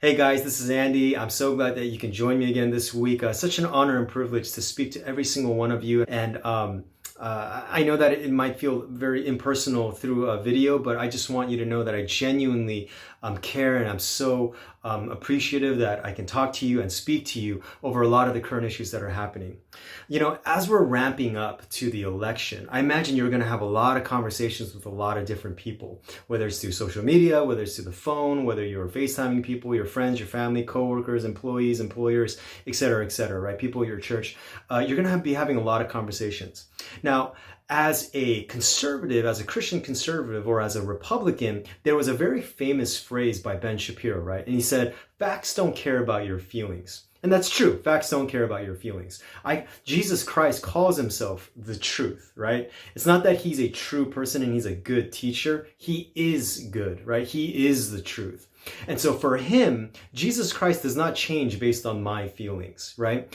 Hey guys, this is Andy. I'm so glad that you can join me again this week. Such an honor and privilege to speak to every single one of you. And I know that it might feel very impersonal through a video, but I just want you to know that I genuinely care, and I'm so appreciative that I can talk to you and speak to you over a lot of the current issues that are happening. You know, as we're ramping up to the election, I imagine you're going to have a lot of conversations with a lot of different people, whether it's through social media, whether it's through the phone, whether you're FaceTiming people, your friends, your family, coworkers, employees, employers, etc., right? People at your church. You're going to be having a lot of conversations. Now, as a conservative, as a Christian conservative, or as a Republican, there was a very famous phrase by Ben Shapiro, right? And he said, facts don't care about your feelings. And that's true. Facts don't care about your feelings. Jesus Christ calls himself the truth, right? It's not that he's a true person and he's a good teacher. He is good, right? He is the truth. And so for him, Jesus Christ does not change based on my feelings, right?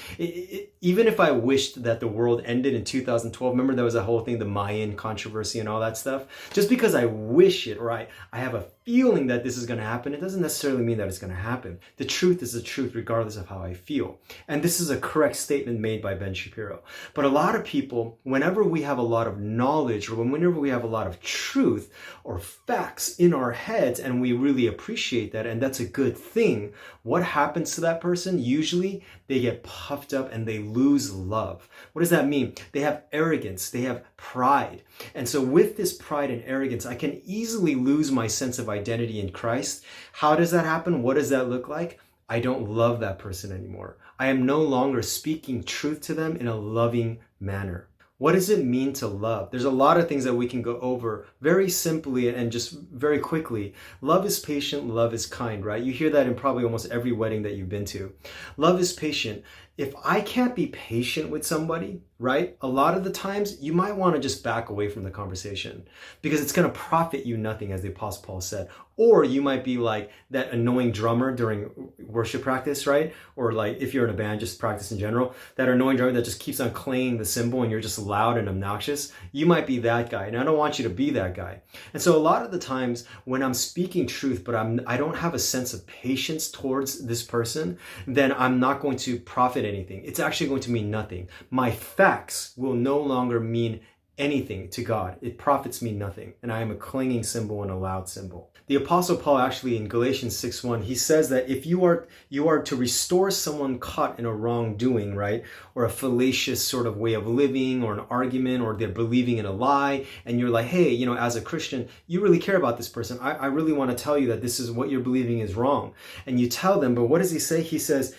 Even if I wished that the world ended in 2012, remember there was a whole thing, the Mayan controversy and all that stuff? Just because I wish it, or I have a feeling that this is going to happen, it doesn't necessarily mean that it's going to happen. The truth is the truth regardless of how I feel. And this is a correct statement made by Ben Shapiro. But a lot of people, whenever we have a lot of knowledge, or whenever we have a lot of truth or facts in our heads and we really appreciate that, and that's a good thing, what happens to that person? Usually they get puffed up and they lose love. What does that mean? They have arrogance, they have pride. And so with this pride and arrogance, I can easily lose my sense of identity in Christ. How does that happen? What does that look like? I don't love that person anymore. I am no longer speaking truth to them in a loving manner. What does it mean to love? There's a lot of things that we can go over very simply and just very quickly. Love is patient, love is kind, right? You hear that in probably almost every wedding that you've been to. Love is patient. If I can't be patient with somebody, right, a lot of the times you might want to just back away from the conversation because it's going to profit you nothing, as the Apostle Paul said. Or you might be like that annoying drummer during worship practice, right? Or like if you're in a band, just practice in general, that annoying drummer that just keeps on clanging the cymbal and you're just loud and obnoxious. You might be that guy, and I don't want you to be that guy. And so a lot of the times when I'm speaking truth, but I don't have a sense of patience towards this person, then I'm not going to profit anything. It's actually going to mean nothing. My facts will no longer mean anything to God. It profits me nothing. And I am a clanging cymbal and a loud cymbal. The Apostle Paul actually in Galatians 6:1, he says that if you are to restore someone caught in a wrongdoing, right? Or a fallacious sort of way of living, or an argument, or they're believing in a lie, and you're like, hey, you know, as a Christian, you really care about this person. I really want to tell you that this is what you're believing is wrong. And you tell them, but what does he say? He says,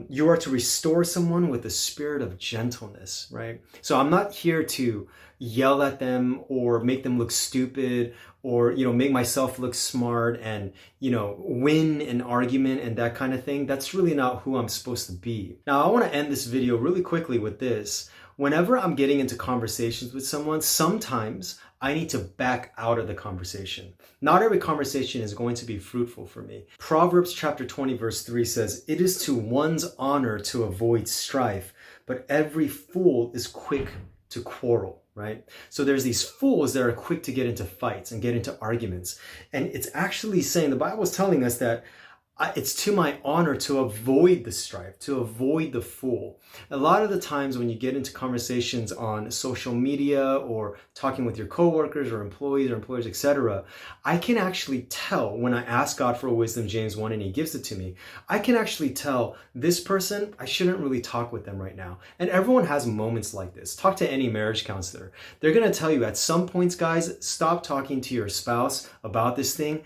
you are to restore someone with a spirit of gentleness, right? So I'm not here to yell at them or make them look stupid, or, you know, make myself look smart and, you know, win an argument and that kind of thing. That's really not who I'm supposed to be. Now, I want to end this video really quickly with this. Whenever I'm getting into conversations with someone, sometimes I need to back out of the conversation. Not every conversation is going to be fruitful for me. Proverbs chapter 20 verse 3 says, "It is to one's honor to avoid strife, but every fool is quick to quarrel." Right? So there's these fools that are quick to get into fights and get into arguments. And it's actually saying, the Bible is telling us that it's to my honor to avoid the strife, to avoid the fool. A lot of the times when you get into conversations on social media or talking with your coworkers or employers, etc., I can actually tell when I ask God for wisdom, James 1, and he gives it to me, I can actually tell this person, I shouldn't really talk with them right now. And everyone has moments like this. Talk to any marriage counselor. They're going to tell you at some points, guys, stop talking to your spouse about this thing,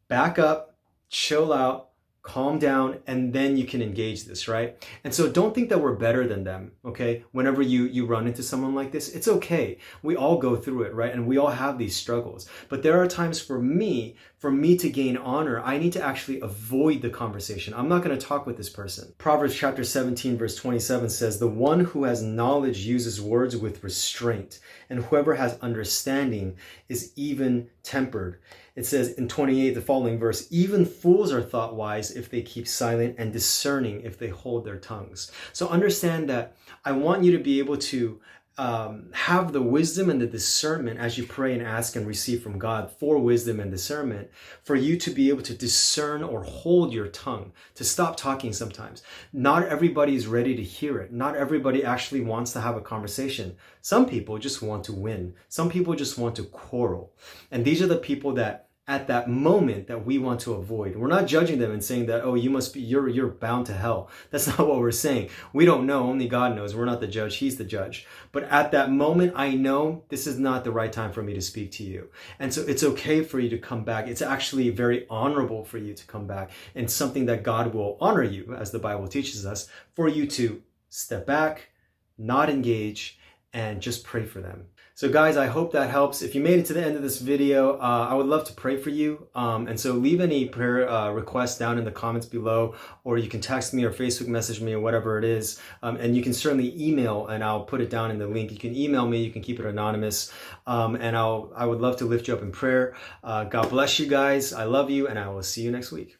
back up, chill out, calm down, and then you can engage this, right? And so don't think that we're better than them, okay? Whenever you run into someone like this, it's okay. We all go through it, right? And we all have these struggles. But there are times for me to gain honor, I need to actually avoid the conversation. I'm not going to talk with this person. Proverbs chapter 17 verse 27 says, "The one who has knowledge uses words with restraint, and whoever has understanding is even tempered." It says in 28, the following verse, "Even fools are thought wise if they keep silent, and discerning if they hold their tongues." So understand that I want you to be able to have the wisdom and the discernment as you pray and ask and receive from God for wisdom and discernment, for you to be able to discern or hold your tongue, to stop talking sometimes. Not everybody is ready to hear it. Not everybody actually wants to have a conversation. Some people just want to win. Some people just want to quarrel. And these are the people that at that moment that we want to avoid. We're not judging them and saying that, oh, you're bound to hell. That's not what we're saying. We don't know. Only God knows. We're not the judge. He's the judge. But at that moment, I know this is not the right time for me to speak to you. And so it's okay for you to come back. It's actually very honorable for you to come back, and something that God will honor you, as the Bible teaches us, for you to step back, not engage, and just pray for them. So guys, I hope that helps. If you made it to the end of this video, I would love to pray for you. And so leave any prayer requests down in the comments below, or you can text me or Facebook message me or whatever it is. And you can certainly email, and I'll put it down in the link. You can email me, you can keep it anonymous. And I would love to lift you up in prayer. God bless you guys. I love you, and I will see you next week.